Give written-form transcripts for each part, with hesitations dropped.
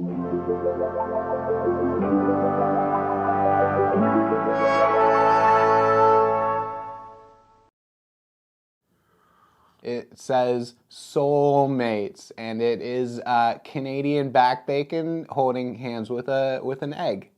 It says soulmates, and it is Canadian back bacon holding hands with an egg.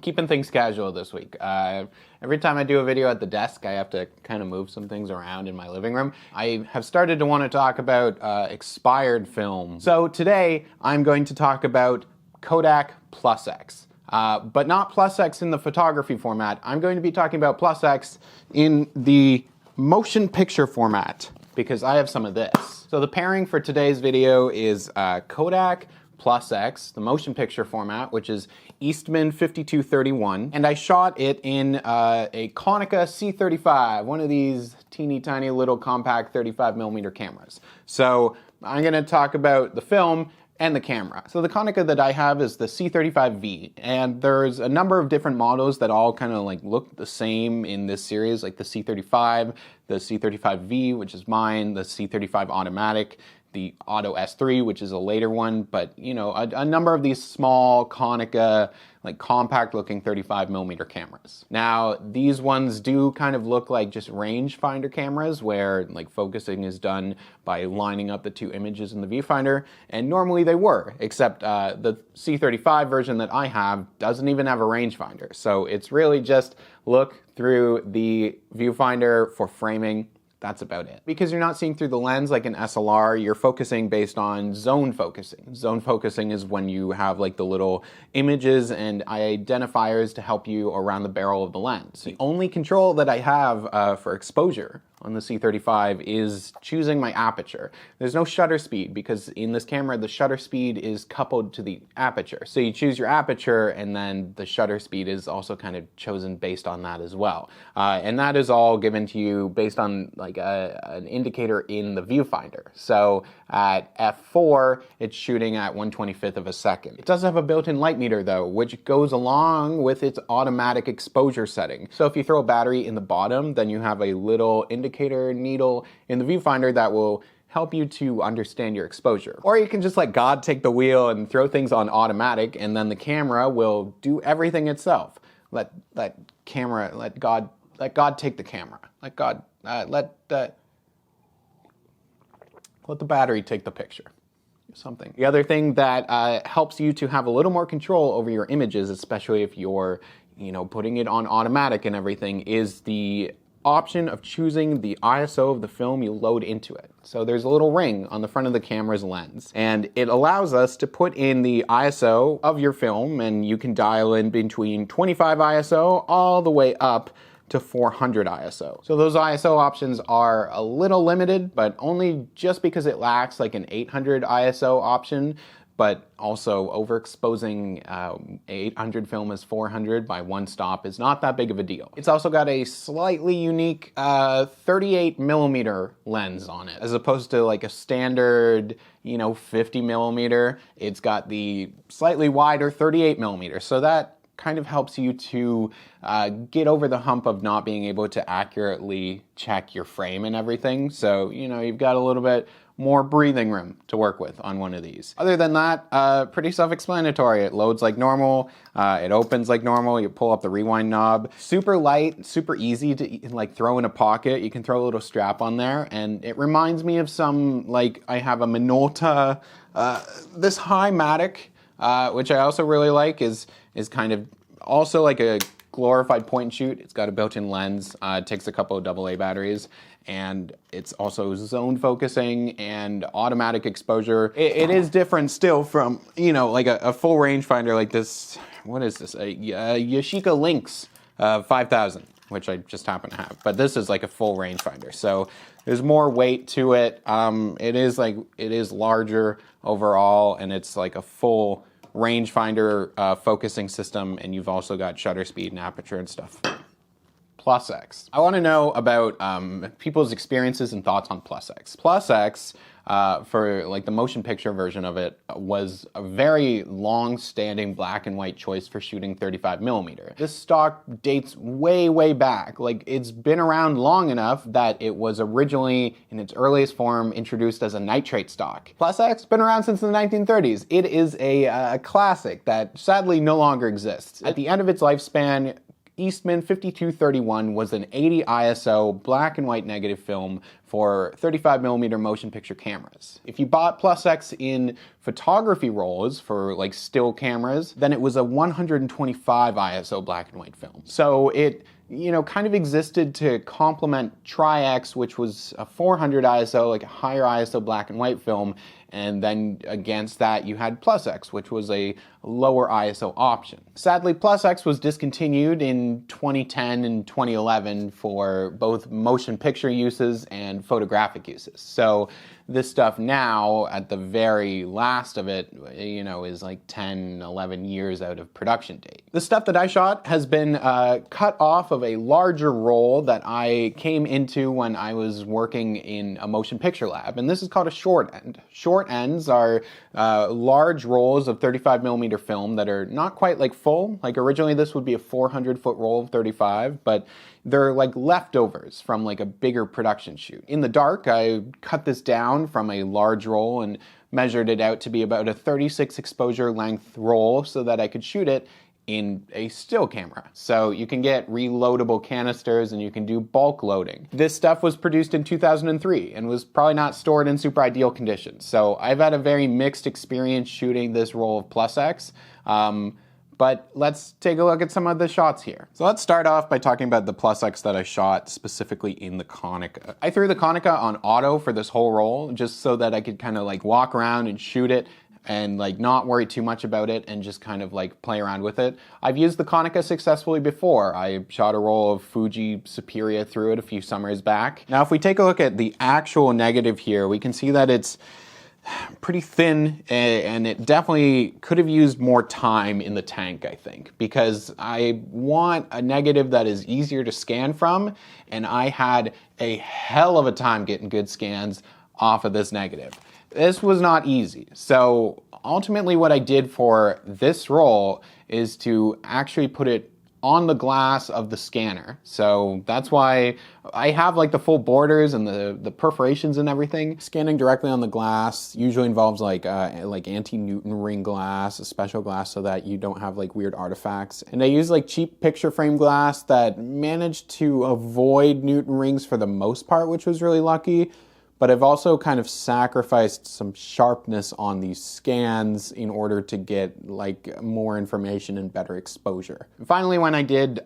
Keeping things casual this week. Every time I do a video at the desk, I have to kind of move some things around in my living room. I have started to want to talk about expired film. So today, I'm going to talk about Kodak Plus X. But not Plus X in the photography format. I'm going to be talking about Plus X in the motion picture format, because I have some of this. So the pairing for today's video is Kodak Plus X, the motion picture format, which is Eastman 5231, and I shot it in a Konica C35, one of these teeny tiny little compact 35mm cameras. So I'm going to talk about the film and the camera. So the Konica that I have is the C35V, and there's a number of different models that all kind of like look the same in this series, like the C35, the C35V, which is mine, the C35 Automatic, the Auto S3, which is a later one, but you know, a number of these small Konica, like compact looking 35mm cameras. Now, these ones do kind of look like just rangefinder cameras where like focusing is done by lining up the two images in the viewfinder, and normally they were, except the C35 version that I have doesn't even have a rangefinder. So it's really just look through the viewfinder for framing. That's about it. Because you're not seeing through the lens like an SLR, you're focusing based on zone focusing. Zone focusing is when you have like the little images and identifiers to help you around the barrel of the lens. The only control that I have for exposure on the C35 is choosing my aperture. There's no shutter speed because in this camera the shutter speed is coupled to the aperture. So you choose your aperture and then the shutter speed is also kind of chosen based on that as well. And that is all given to you based on like an indicator in the viewfinder. So at f4 it's shooting at 1/25 of a second. It does have a built-in light meter though, which goes along with its automatic exposure setting. So if you throw a battery in the bottom, then you have a little indicator needle in the viewfinder that will help you to understand your exposure. Or you can just let God take the wheel and throw things on automatic, and then the camera will do everything itself. Let God take the camera. Let God let the battery take the picture. Something. The other thing that helps you to have a little more control over your images, especially if you're, you know, putting it on automatic and everything, is the option of choosing the ISO of the film you load into it. So there's a little ring on the front of the camera's lens, and it allows us to put in the ISO of your film, and you can dial in between 25 ISO all the way up to 400 ISO. So those ISO options are a little limited, but only just because it lacks like an 800 ISO option, but also overexposing 800 film as 400 by one stop is not that big of a deal. It's also got a slightly unique 38mm lens on it, as opposed to like a standard, you know, 50mm. It's got the slightly wider 38mm, so that kind of helps you to get over the hump of not being able to accurately check your frame and everything. So, you know, you've got a little bit more breathing room to work with on one of these. Other than that, pretty self-explanatory. It loads like normal, it opens like normal, you pull up the rewind knob. Super light, super easy to like throw in a pocket. You can throw a little strap on there, and it reminds me of some, like I have a Minolta, this Hi-Matic, which I also really like, is kind of also like a glorified point and shoot. It's got a built-in lens, it takes a couple of AA batteries, and it's also zone focusing and automatic exposure. It is different still from, you know, like a full rangefinder like this. What is this? A Yashica Lynx 5000, which I just happen to have. But this is like a full rangefinder, so there's more weight to it. It is larger overall, and it's like a full rangefinder focusing system, and you've also got shutter speed and aperture and stuff. Plus X. I want to know about people's experiences and thoughts on Plus X. Plus X for like the motion picture version of it, was a very long-standing black and white choice for shooting 35mm. This stock dates way, way back. Like, it's been around long enough that it was originally, in its earliest form, introduced as a nitrate stock. Plus X been around since the 1930s. It is a classic that sadly no longer exists. At the end of its lifespan, Eastman 5231 was an 80 ISO black and white negative film for 35mm motion picture cameras. If you bought Plus X in photography rolls for like still cameras, then it was a 125 ISO black and white film. So it, you know, kind of existed to complement Tri-X, which was a 400 ISO, like a higher ISO black and white film, and then against that you had Plus X, which was a lower ISO option. Sadly, Plus X was discontinued in 2010 and 2011 for both motion picture uses and photographic uses. So this stuff now, at the very last of it, you know, is like 10, 11 years out of production date. The stuff that I shot has been cut off of a larger roll that I came into when I was working in a motion picture lab, and this is called a short end. Short ends are large rolls of 35mm film that are not quite like full. Like originally this would be a 400-foot roll of 35, but they're like leftovers from like a bigger production shoot. In the dark, I cut this down from a large roll and measured it out to be about a 36 exposure length roll so that I could shoot it in a still camera. So you can get reloadable canisters and you can do bulk loading. This stuff was produced in 2003 and was probably not stored in super ideal conditions. So I've had a very mixed experience shooting this roll of Plus X. But let's take a look at some of the shots here. So let's start off by talking about the Plus X that I shot specifically in the Konica. I threw the Konica on auto for this whole roll just so that I could kind of like walk around and shoot it and like not worry too much about it and just kind of like play around with it. I've used the Konica successfully before. I shot a roll of Fuji Superia through it a few summers back. Now if we take a look at the actual negative here, we can see that it's pretty thin, and it definitely could have used more time in the tank, I think, because I want a negative that is easier to scan from, and I had a hell of a time getting good scans off of this negative. This was not easy. So ultimately what I did for this roll is to actually put it on the glass of the scanner. So that's why I have like the full borders and the perforations and everything. Scanning directly on the glass usually involves like anti-Newton ring glass, a special glass so that you don't have like weird artifacts. And I use like cheap picture frame glass that managed to avoid Newton rings for the most part, which was really lucky. But I've also kind of sacrificed some sharpness on these scans in order to get like more information and better exposure. And finally, when I did,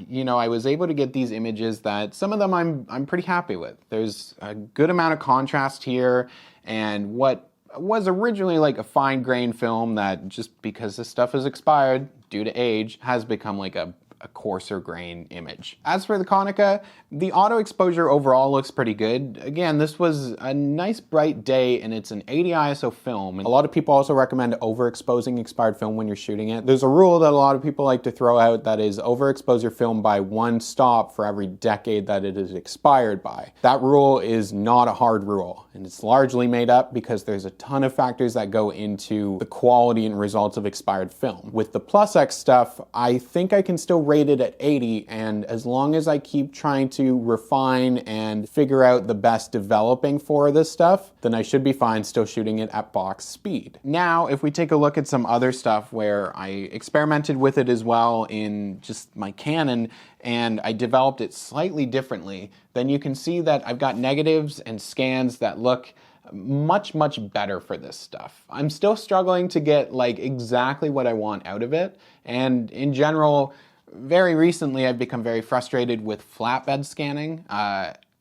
you know, I was able to get these images that some of them I'm pretty happy with. There's a good amount of contrast here, and what was originally like a fine grain film that just because this stuff is expired due to age has become like a coarser grain image. As for the Konica, the auto exposure overall looks pretty good. Again, this was a nice bright day and it's an 80 ISO film. A lot of people also recommend overexposing expired film when you're shooting it. There's a rule that a lot of people like to throw out that is overexpose your film by one stop for every decade that it is expired by. That rule is not a hard rule, and it's largely made up because there's a ton of factors that go into the quality and results of expired film. With the Plus X stuff, I think I can still rate it at 80, and as long as I keep trying to refine and figure out the best developing for this stuff, then I should be fine still shooting it at box speed. Now, if we take a look at some other stuff where I experimented with it as well in just my Canon, and I developed it slightly differently, then you can see that I've got negatives and scans that look much, much better for this stuff. I'm still struggling to get like exactly what I want out of it, and in general, very recently I've become very frustrated with flatbed scanning,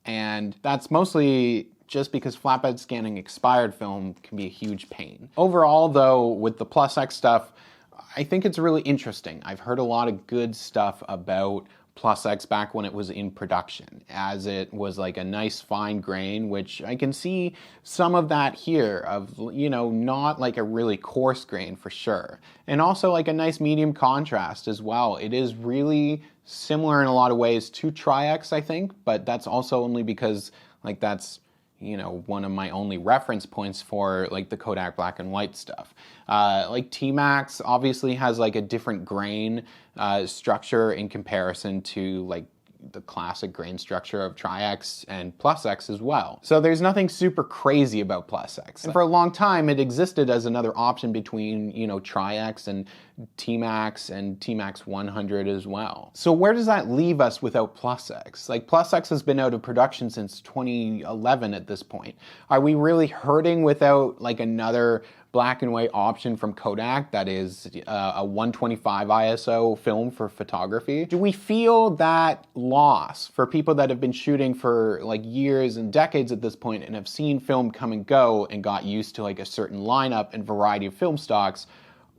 and that's mostly just because flatbed scanning expired film can be a huge pain. Overall though, with the Plus X stuff, I think it's really interesting. I've heard a lot of good stuff about Plus X back when it was in production, as it was like a nice fine grain, which I can see some of that here of, you know, not like a really coarse grain for sure. And also like a nice medium contrast as well. It is really similar in a lot of ways to Tri-X, I think, but that's also only because like that's, you know, one of my only reference points for like the Kodak black and white stuff. Like T-Max obviously has like a different grain structure in comparison to like the classic grain structure of Tri-X and Plus X as well. So there's nothing super crazy about Plus X. And for a long time, it existed as another option between, you know, Tri-X and T-Max and T-Max 100 as well. So where does that leave us without Plus X? Like, Plus X has been out of production since 2011 at this point. Are we really hurting without like another black and white option from Kodak that is a 125 ISO film for photography? Do we feel that loss for people that have been shooting for like years and decades at this point and have seen film come and go and got used to like a certain lineup and variety of film stocks?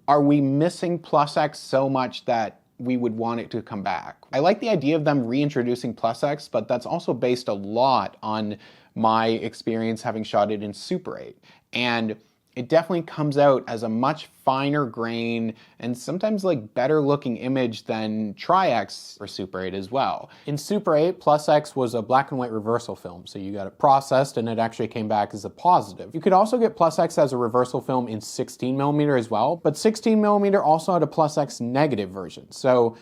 Are we missing Plus X so much that we would want it to come back? I like the idea of them reintroducing Plus X, but that's also based a lot on my experience having shot it in Super 8. And it definitely comes out as a much finer grain and sometimes like better looking image than Tri-X or Super 8 as well. In Super 8, Plus X was a black and white reversal film, so you got it processed and it actually came back as a positive. You could also get Plus X as a reversal film in 16mm as well, but 16mm also had a Plus X negative version. So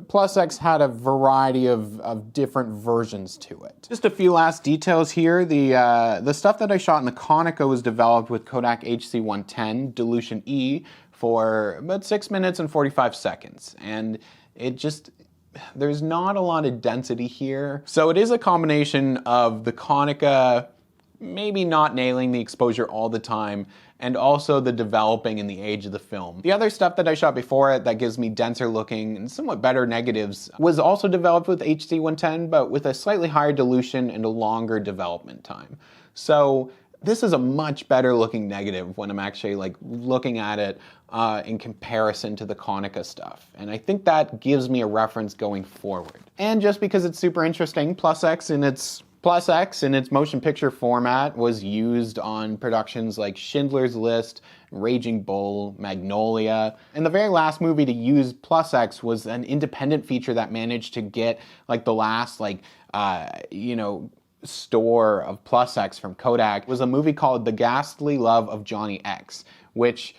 Plus X had a variety of different versions to it. Just a few last details here. The stuff that I shot in the Konica was developed with Kodak HC110 Dilution E for about 6 minutes and 45 seconds. And it just, there's not a lot of density here. So it is a combination of the Konica maybe not nailing the exposure all the time, and also the developing in the age of the film. The other stuff that I shot before it that gives me denser looking and somewhat better negatives was also developed with HC110, but with a slightly higher dilution and a longer development time. So this is a much better looking negative when I'm actually like looking at it in comparison to the Konica stuff. And I think that gives me a reference going forward. And just because it's super interesting, Plus X in its motion picture format was used on productions like Schindler's List, Raging Bull, Magnolia. And the very last movie to use Plus X was an independent feature that managed to get like the last store of Plus X from Kodak. It was a movie called The Ghastly Love of Johnny X, which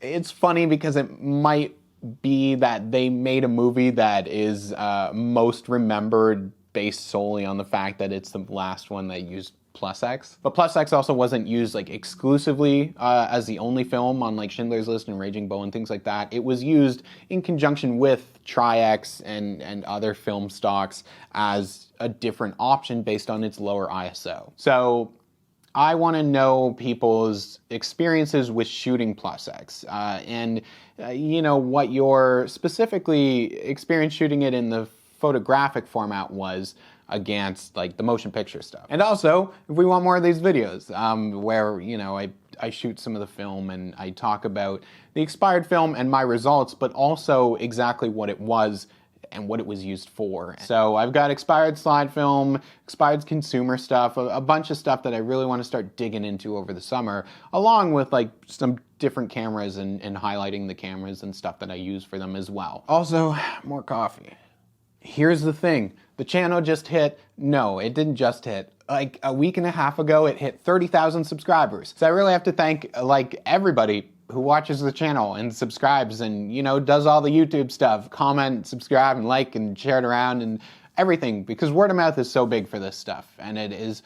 it's funny because it might be that they made a movie that is most remembered based solely on the fact that it's the last one that used Plus X. But Plus X also wasn't used like exclusively as the only film on like Schindler's List and Raging Bull and things like that. It was used in conjunction with Tri-X and other film stocks as a different option based on its lower ISO. So I want to know people's experiences with shooting Plus X and what your specifically experience shooting it in the photographic format was against like the motion picture stuff. And also, if we want more of these videos where I shoot some of the film and I talk about the expired film and my results, but also exactly what it was and what it was used for. So I've got expired slide film, expired consumer stuff, a bunch of stuff that I really want to start digging into over the summer, along with like some different cameras and highlighting the cameras and stuff that I use for them as well. Also, more coffee. Here's the thing, the channel just hit, no, it didn't just hit. Like a week and a half ago, it hit 30,000 subscribers. So I really have to thank like everybody who watches the channel and subscribes and, does all the YouTube stuff, comment, subscribe, and like, and share it around and everything, because word of mouth is so big for this stuff. And it is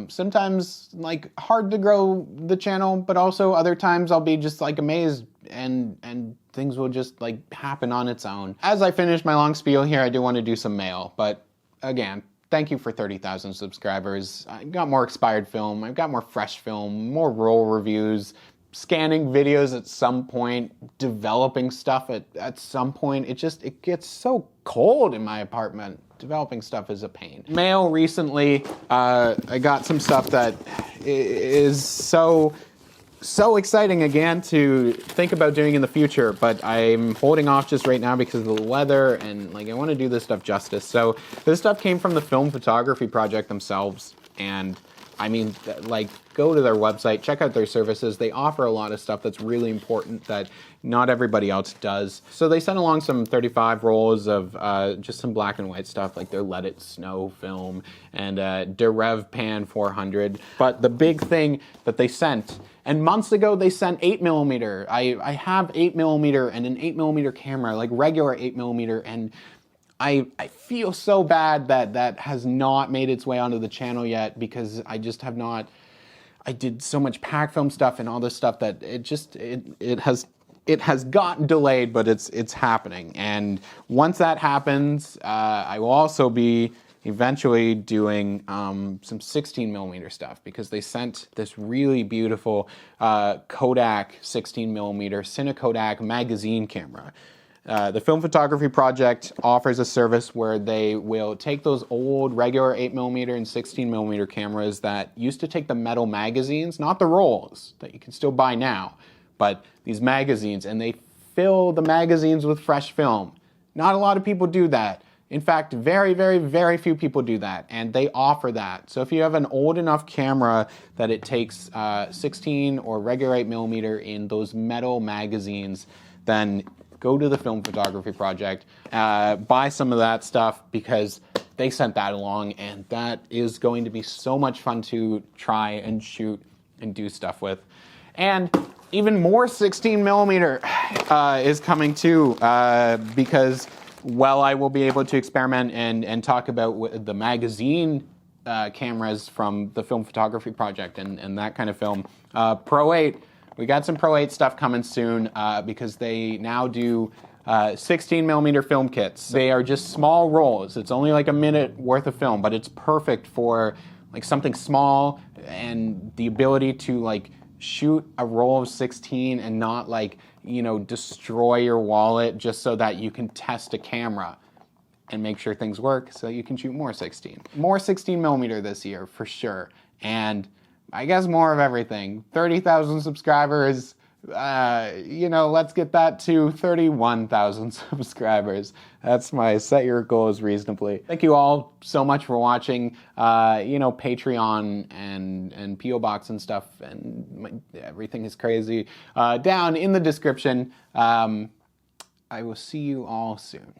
sometimes like hard to grow the channel, but also other times I'll be just like amazed and things will just like happen on its own. As I finish my long spiel here, I do want to do some mail, but again, thank you for 30,000 subscribers. I got more expired film, I've got more fresh film, more roll reviews, scanning videos at some point, developing stuff at some point. It gets so cold in my apartment. Developing stuff is a pain. Mail recently, I got some stuff that is so exciting again to think about doing in the future, but I'm holding off just right now because of the weather and like I want to do this stuff justice. So this stuff came from the film photography project themselves, and I mean, like, go to their website, check out their services. They offer a lot of stuff that's really important that not everybody else does. So they sent along some 35 rolls of just some black and white stuff, like their Let It Snow film and Derev Pan 400. But the big thing that they sent, and months ago they sent 8mm. I have 8mm and an 8mm camera, like regular 8mm, and I feel so bad that that has not made its way onto the channel yet, because I just have not. I did so much pack film stuff and all this stuff that it has gotten delayed, but it's happening. And once that happens, I will also be eventually doing some 16mm stuff, because they sent this really beautiful Kodak 16mm Cinekodak magazine camera. The Film Photography Project offers a service where they will take those old regular 8mm and 16mm cameras that used to take the metal magazines, not the rolls that you can still buy now, but these magazines, and they fill the magazines with fresh film. Not a lot of people do that. In fact, very, very, very few people do that, and they offer that. So if you have an old enough camera that it takes 16 or regular 8mm in those metal magazines, then go to the Film Photography Project, buy some of that stuff, because they sent that along, and that is going to be so much fun to try and shoot and do stuff with. And even more 16mm is coming too, because, well, I will be able to experiment and talk about the magazine cameras from the Film Photography Project and that kind of film. Pro 8. We got some Pro 8 stuff coming soon, because they now do 16mm film kits. They are just small rolls. It's only like a minute worth of film, but it's perfect for like something small, and the ability to like shoot a roll of 16 and not like, you know, destroy your wallet just so that you can test a camera and make sure things work so you can shoot more 16. More 16mm this year for sure. And I guess more of everything. 30,000 subscribers, you know, let's get that to 31,000 subscribers. That's my set your goals reasonably. Thank you all so much for watching. You know, Patreon and P.O. Box and stuff, and everything is crazy. Down in the description. I will see you all soon.